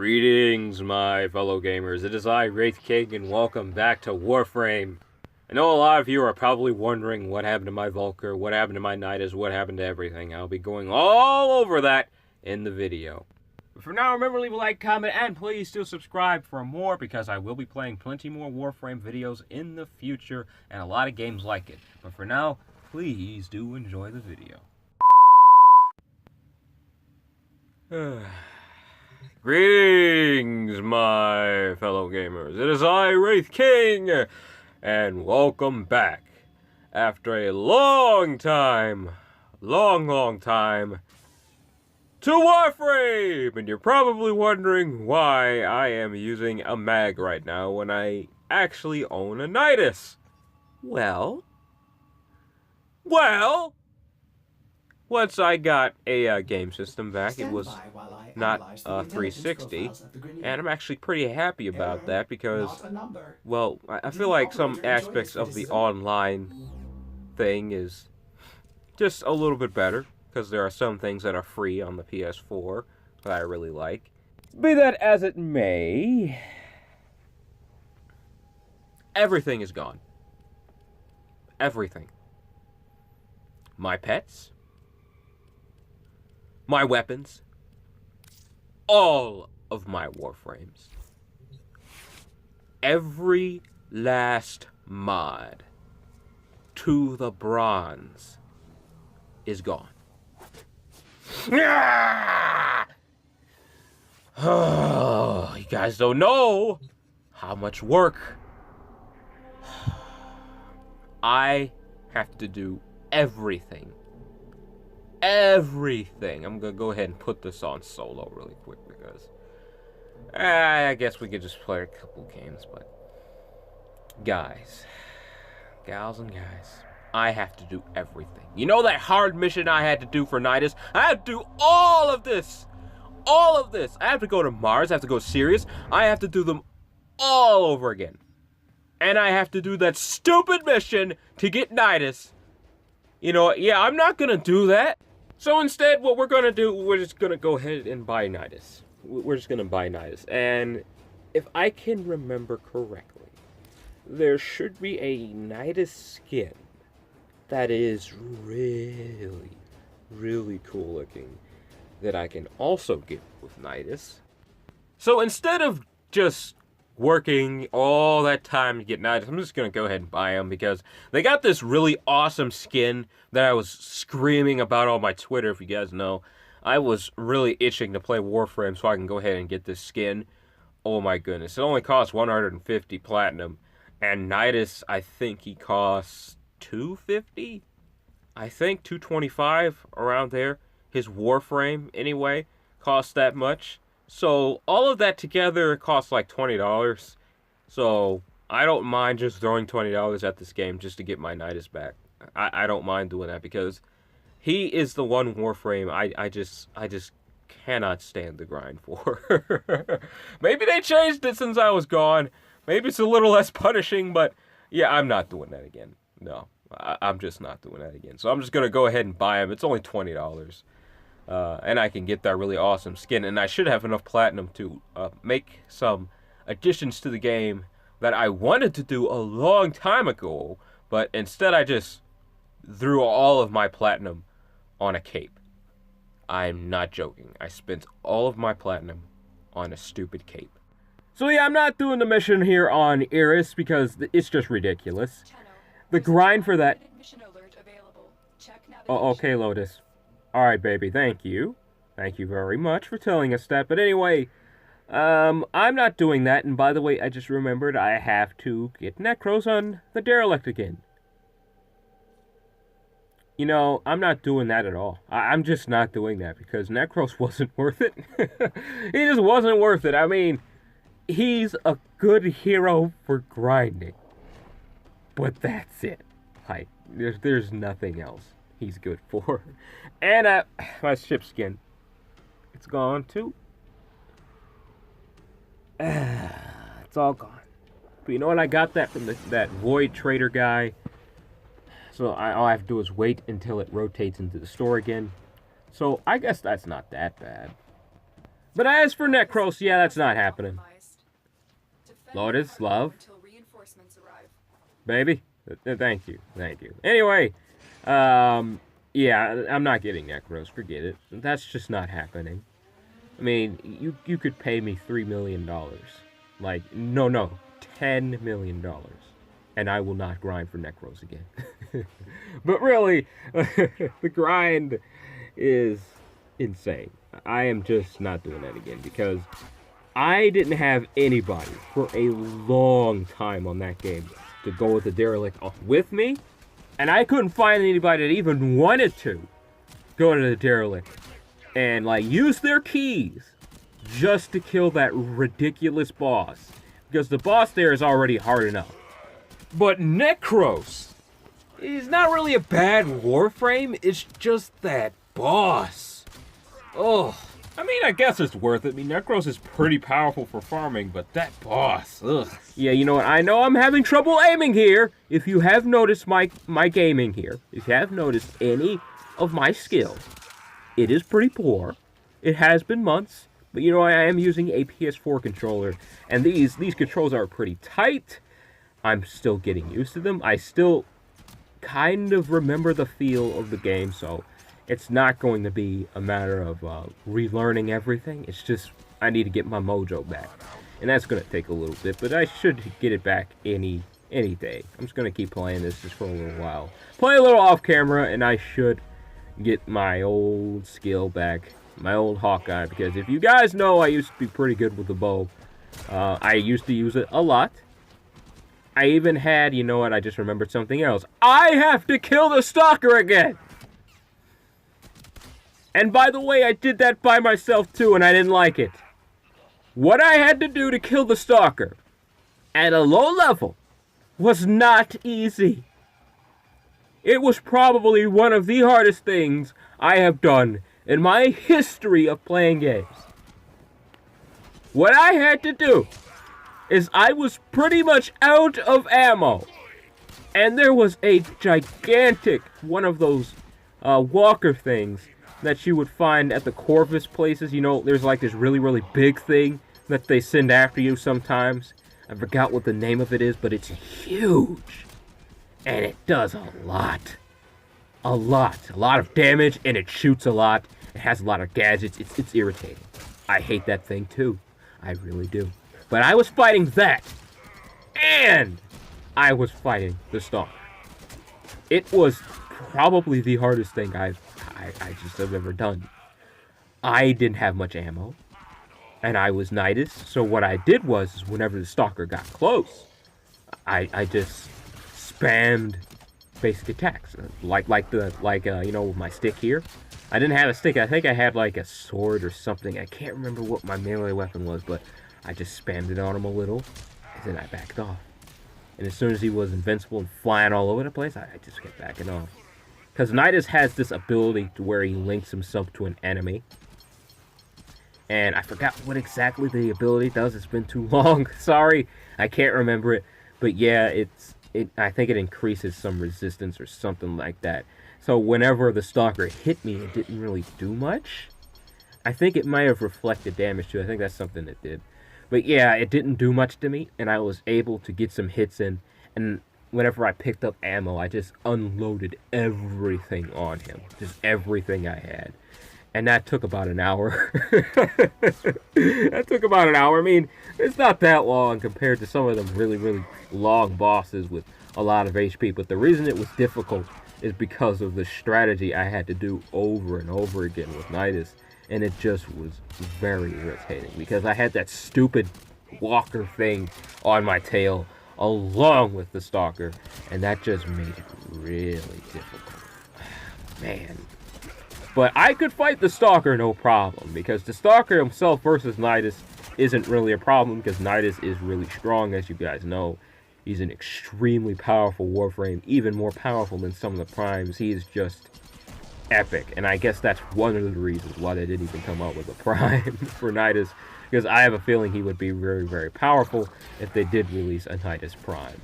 Greetings, my fellow gamers. It is I, Wraith King, and welcome back to Warframe. I know a lot of you are probably wondering what happened to my Vulker, what happened to my Nidus, what happened to everything. I'll be going all over that in the video. But for now, remember to leave a like, comment, and please do subscribe for more, because I will be playing plenty more Warframe videos in the future, and a lot of games like it. But for now, please do enjoy the video. Greetings, my fellow gamers. It is I, Wraith King, and welcome back. After a long time, long time, to Warframe! And you're probably wondering why I am using a mag right now when I actually own a Nidus. Well, once I got a game system back, it was not 360, and I'm actually pretty happy about that because, well, I feel like some aspects of the online thing is just a little bit better, because there are some things that are free on the PS4 that I really like. Be that as it may, everything is gone. Everything. My pets, my weapons, all of my Warframes. Every last mod to the bronze is gone. Oh, you guys don't know how much work I have to do. Everything. I'm gonna go ahead and put this on solo really quick because I guess we could just play a couple games, but guys, gals and guys, I have to do everything. You know that hard mission I had to do for Nidus? I had to do all of this. I have to go to Mars, I have to go to Sirius, I have to do them all over again. And I have to do that stupid mission to get Nidus. You know, yeah, I'm not gonna do that. So instead, what we're gonna do, we're just gonna go ahead and buy Nidus. We're just gonna buy Nidus. And if I can remember correctly, there should be a Nidus skin that is really, really cool looking that I can also get with Nidus. So instead of just working all that time to get Nidus, I'm just gonna go ahead and buy them because they got this really awesome skin that I was screaming about on my Twitter. If you guys know, I was really itching to play Warframe so I can go ahead and get this skin. Oh my goodness, it only costs 150 platinum, and Nidus, I think he costs 250. I think 225 around there. His Warframe anyway costs that much. So all of that together costs like $20. So I don't mind just throwing $20 at this game just to get my Nidus back. I don't mind doing that because he is the one Warframe I just cannot stand the grind for. Maybe they changed it since I was gone. Maybe it's a little less punishing, but yeah, I'm not doing that again. No, I'm just not doing that again. So I'm just going to go ahead and buy him. It's only $20. And I can get that really awesome skin, and I should have enough platinum to make some additions to the game that I wanted to do a long time ago, but instead I just threw all of my platinum on a cape. I'm not joking. I spent all of my platinum on a stupid cape. So yeah, I'm not doing the mission here on Iris because it's just ridiculous. The grind for that... Oh, okay, Lotus. Alright, baby, thank you. Thank you very much for telling us that. But anyway, I'm not doing that. And by the way, I just remembered I have to get Necros on the Derelict again. You know, I'm not doing that at all. I'm just not doing that because Necros wasn't worth it. He just wasn't worth it. I mean, he's a good hero for grinding. But that's it. Like, there's nothing else he's good for. And my ship skin, it's gone too. It's all gone. But you know what? I got that from that Void Trader guy. So all I have to do is wait until it rotates into the store again. So I guess that's not that bad. But as for Necros, yeah, that's not happening. Lotus, love. Baby. Thank you. Thank you. Anyway, yeah, I'm not getting Necros. Forget it. That's just not happening. I mean, you could pay me $3 million. Like, no, $10 million. And I will not grind for Necros again. But really, the grind is insane. I am just not doing that again because I didn't have anybody for a long time on that game to go with the Derelict with me. And I couldn't find anybody that even wanted to go to the Derelict and, like, use their keys just to kill that ridiculous boss. Because the boss there is already hard enough. But Necros is not really a bad Warframe, it's just that boss. Oh, I mean, I guess it's worth it. I mean, Necros is pretty powerful for farming, but that boss, ugh. Yeah, you know what? I know I'm having trouble aiming here. If you have noticed my gaming here, if you have noticed any of my skill, it is pretty poor. It has been months, but you know, I am using a PS4 controller, and these controls are pretty tight. I'm still getting used to them. I still kind of remember the feel of the game, so it's not going to be a matter of relearning everything. It's just I need to get my mojo back, and that's going to take a little bit, but I should get it back any day. I'm just going to keep playing this just for a little while. Play a little off camera, and I should get my old skill back, my old Hawkeye, because if you guys know, I used to be pretty good with the bow. I used to use it a lot. I even had, you know what, I just remembered something else. I have to kill the Stalker again! And by the way, I did that by myself too, and I didn't like it. What I had to do to kill the Stalker at a low level was not easy. It was probably one of the hardest things I have done in my history of playing games. What I had to do is I was pretty much out of ammo. And there was a gigantic one of those walker things that you would find at the Corvus places. You know, there's like this really, really big thing that they send after you sometimes. I forgot what the name of it is, but it's huge. And it does a lot. A lot of damage, and it shoots a lot. It has a lot of gadgets. It's irritating. I hate that thing too. I really do. But I was fighting that. And I was fighting the Stalker. It was probably the hardest thing I just have ever done. I didn't have much ammo. And I was Nidus. So what I did was whenever the Stalker got close, I just spammed basic attacks. Like you know, with my stick here. I didn't have a stick. I think I had like a sword or something. I can't remember what my melee weapon was, but I just spammed it on him a little, and then I backed off. And as soon as he was invincible and flying all over the place, I just kept backing off. Because Nidus has this ability to where he links himself to an enemy. And I forgot what exactly the ability does. It's been too long. Sorry, I can't remember it. But yeah, I think it increases some resistance or something like that. So whenever the Stalker hit me, it didn't really do much. I think it might have reflected damage too. I think that's something it did. But yeah, it didn't do much to me, and I was able to get some hits in. And whenever I picked up ammo, I just unloaded everything on him. Just everything I had. And that took about an hour. That took about an hour. I mean, it's not that long compared to some of them really, really long bosses with a lot of HP. But the reason it was difficult is because of the strategy I had to do over and over again with Nidus. And it just was very irritating because I had that stupid walker thing on my tail along with the Stalker, and that just made it really difficult. Man. But I could fight the Stalker no problem, because the Stalker himself versus Nidus isn't really a problem, because Nidus is really strong, as you guys know. He's an extremely powerful Warframe, even more powerful than some of the primes. He is just epic, and I guess that's one of the reasons why they didn't even come out with a prime for Nidus, because I have a feeling he would be very, very powerful if they did release a Nidus prime.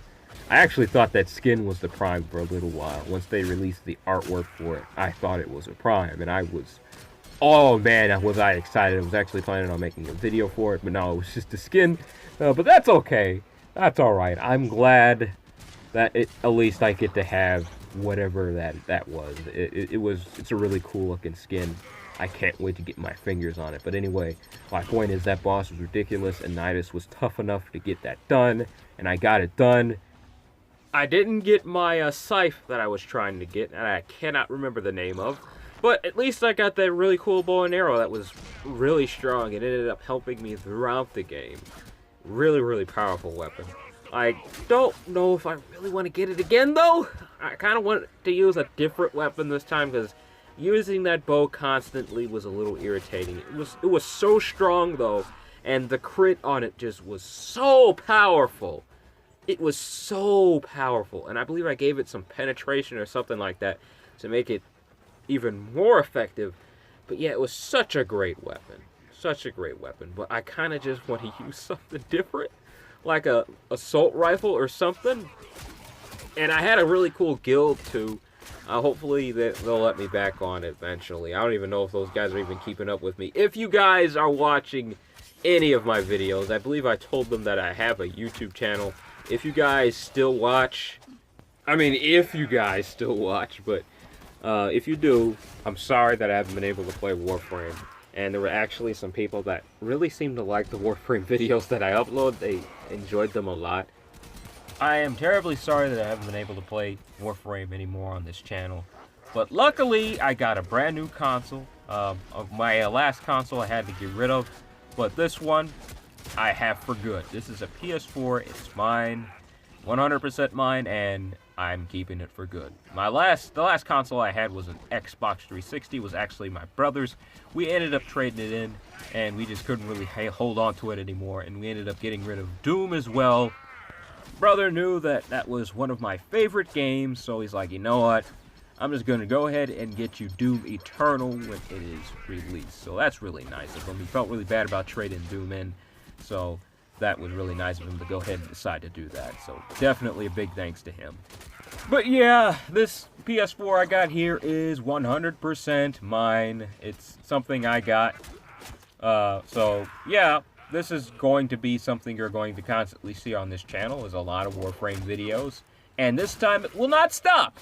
I actually thought that skin was the prime for a little while. Once they released the artwork for it, I thought it was a prime, and I was Oh man, was I excited. I was actually planning on making a video for it, but no, it was just a skin. But that's okay. That's alright. I'm glad that at least I get to have whatever that was. It's a really cool looking skin. I can't wait to get my fingers on it. But anyway, my point is that boss was ridiculous, and Nidus was tough enough to get that done, and I got it done. I didn't get my scythe that I was trying to get, and I cannot remember the name of. But at least I got that really cool bow and arrow that was really strong. It ended up helping me throughout the game. Really, really powerful weapon. I don't know if I really want to get it again, though. I kind of want to use a different weapon this time, because using that bow constantly was a little irritating. It was so strong, though, and the crit on it just was so powerful. It was so powerful, and I believe I gave it some penetration or something like that to make it even more effective. But yeah, it was such a great weapon. Such a great weapon. But I kind of just want to use something different, like a assault rifle or something. And I had a really cool guild too. Hopefully they'll let me back on eventually. I don't even know if those guys are even keeping up with me. If you guys are watching any of my videos, I believe I told them that I have a YouTube channel. If you guys still watch, if you guys still watch, but if you do, I'm sorry that I haven't been able to play Warframe. And there were actually some people that really seemed to like the Warframe videos that I upload. They enjoyed them a lot. I am terribly sorry that I haven't been able to play Warframe anymore on this channel. But luckily, I got a brand new console. My last console I had to get rid of. But this one, I have for good. This is a PS4. It's mine. 100% mine, and I'm keeping it for good. The last console I had was an Xbox 360. It was actually my brother's. We ended up trading it in, and we just couldn't really hold on to it anymore, and we ended up getting rid of Doom as well. Brother knew that was one of my favorite games, so he's like, you know what? I'm just going to go ahead and get you Doom Eternal when it is released. So that's really nice of him. He felt really bad about trading Doom in, so that was really nice of him to go ahead and decide to do that. So definitely a big thanks to him. But yeah, this PS4 I got here is 100% mine. It's something I got. So yeah, this is going to be something you're going to constantly see on this channel. There's a lot of Warframe videos. And this time it will not stop.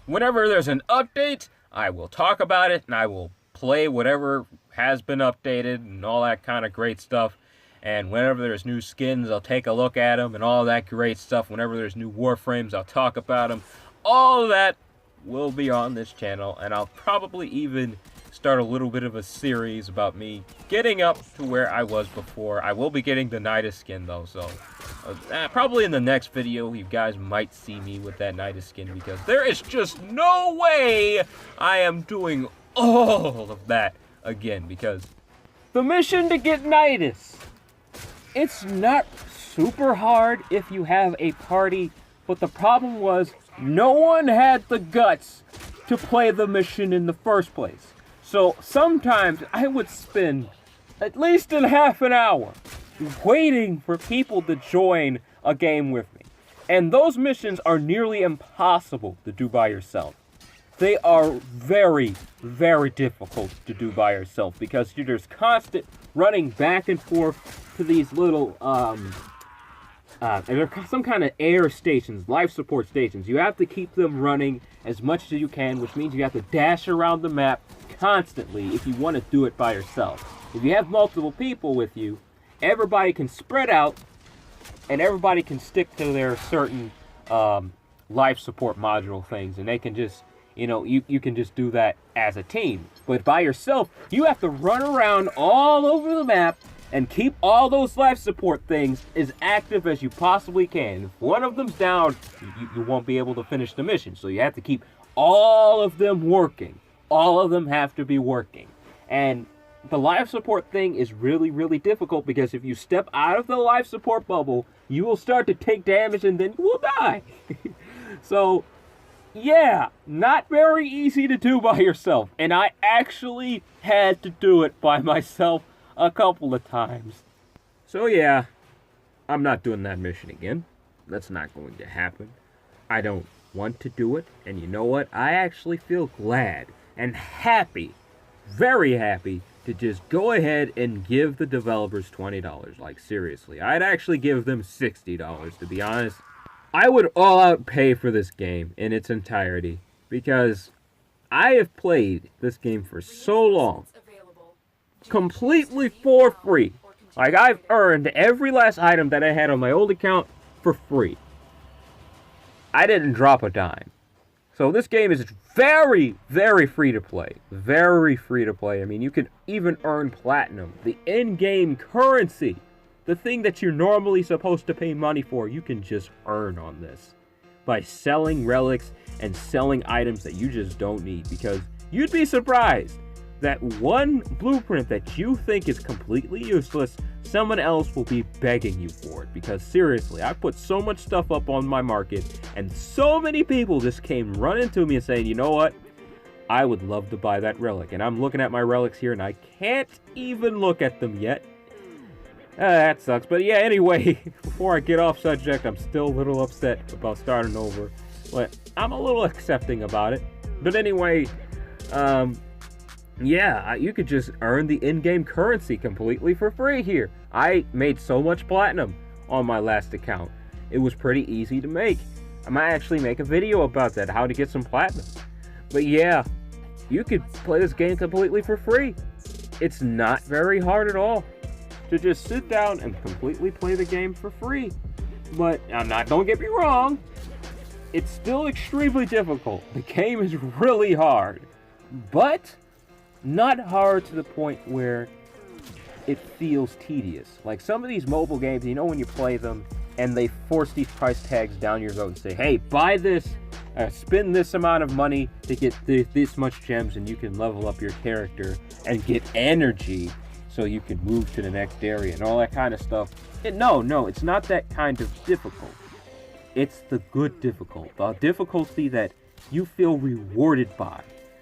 Whenever there's an update, I will talk about it, and I will play whatever has been updated and all that kind of great stuff. And whenever there's new skins, I'll take a look at them and all that great stuff. Whenever there's new Warframes, I'll talk about them. All of that will be on this channel, and I'll probably even start a little bit of a series about me getting up to where I was before. I will be getting the Nidus skin, though, so probably in the next video, you guys might see me with that Nidus skin, because there is just no way I am doing all of that again, because the mission to get Nidus, it's not super hard if you have a party, but the problem was no one had the guts to play the mission in the first place. So sometimes I would spend at least a half an hour waiting for people to join a game with me. And those missions are nearly impossible to do by yourself. They are very, very difficult to do by yourself, because there's constant running back and forth to these little, they're some kind of air stations, life support stations. You have to keep them running as much as you can, which means you have to dash around the map constantly if you want to do it by yourself. If you have multiple people with you, everybody can spread out, and everybody can stick to their certain life support module things, and they can just, you can just do that as a team. But by yourself, you have to run around all over the map and keep all those life support things as active as you possibly can. If one of them's down, you won't be able to finish the mission. So you have to keep all of them working. All of them have to be working. And the life support thing is really, really difficult, because if you step out of the life support bubble, you will start to take damage and then you will die. So, yeah, not very easy to do by yourself. And I actually had to do it by myself a couple of times. So yeah, I'm not doing that mission again. That's not going to happen. I don't want to do it. And you know what? I actually feel glad and happy very happy to just go ahead and give the developers $20. Like, seriously. I'd actually give them $60, to be honest. I would all out pay for this game in its entirety, because I have played this game for so long, completely for free. Like, I've earned every last item that I had on my old account for free. I didn't drop a dime. So this game is very, very free to play. Very free to play. I mean, you can even earn platinum. The in-game currency. The thing that you're normally supposed to pay money for, you can just earn on this. By selling relics and selling items that you just don't need. Because you'd be surprised that one blueprint that you think is completely useless, someone else will be begging you for it. Because seriously, I put so much stuff up on my market, and so many people just came running to me and saying, you know what? I would love to buy that relic. And I'm looking at my relics here, and I can't even look at them yet. That sucks. But yeah, anyway, before I get off subject, I'm still a little upset about starting over. But I'm a little accepting about it. But anyway, yeah, you could just earn the in-game currency completely for free here. I made so much platinum on my last account. It was pretty easy to make. I might actually make a video about that, how to get some platinum. But yeah, you could play this game completely for free. It's not very hard at all to just sit down and completely play the game for free. But don't get me wrong, it's still extremely difficult. The game is really hard, but not hard to the point where it feels tedious. Like some of these mobile games, you know, when you play them and they force these price tags down your throat and say, hey, buy this, spend this amount of money to get this much gems, and you can level up your character and get energy so you can move to the next area and all that kind of stuff. No, it's not that kind of difficult. It's the good difficult, the difficulty that you feel rewarded by.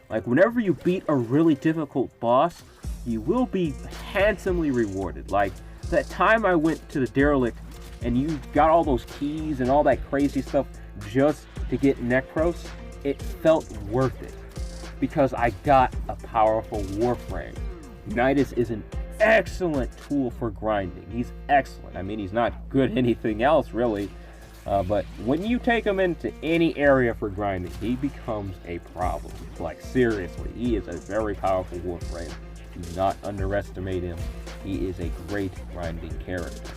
Like, whenever you beat a really difficult boss, you will be handsomely rewarded. Like, that time I went to the derelict and you got all those keys and all that crazy stuff just to get Necros, it felt worth it. Because I got a powerful Warframe. Nidus is an excellent tool for grinding. He's excellent. I mean, he's not good at anything else, really. But when you take him into any area for grinding, he becomes a problem. Like, seriously, he is a very powerful Warframe. Do not underestimate him. He is a great grinding character.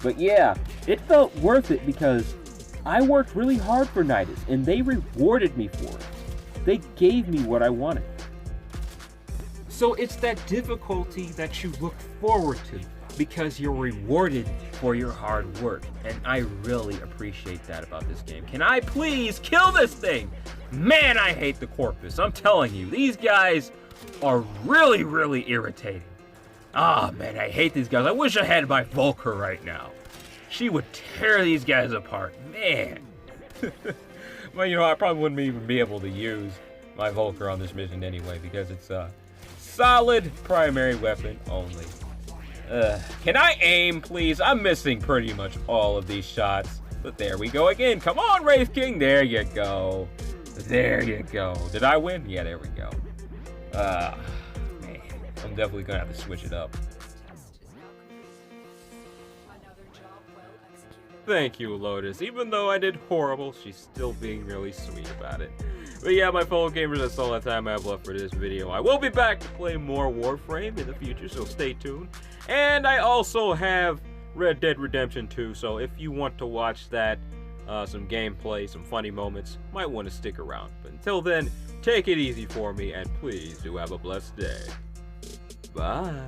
But yeah, it felt worth it because I worked really hard for Nidus, and they rewarded me for it. They gave me what I wanted. So it's that difficulty that you look forward to, because you're rewarded for your hard work. And I really appreciate that about this game. Can I please kill this thing? Man, I hate the Corpus. I'm telling you, these guys are really, really irritating. Ah, man, I hate these guys. I wish I had my Volker right now. She would tear these guys apart. Man. Well, you know, I probably wouldn't even be able to use my Volker on this mission anyway, because it's a solid primary weapon only. Can I aim, please? I'm missing pretty much all of these shots. But there we go again. Come on, Wraith King. There you go. There you go. Did I win? Yeah, there we go. Man. I'm definitely going to have to switch it up. Thank you, Lotus. Even though I did horrible, she's still being really sweet about it. But yeah, my fellow gamers, that's all the time I have left for this video. I will be back to play more Warframe in the future, so stay tuned. And I also have Red Dead Redemption 2, so if you want to watch that, some gameplay, some funny moments, might want to stick around. But until then, take it easy for me, and please do have a blessed day. Bye.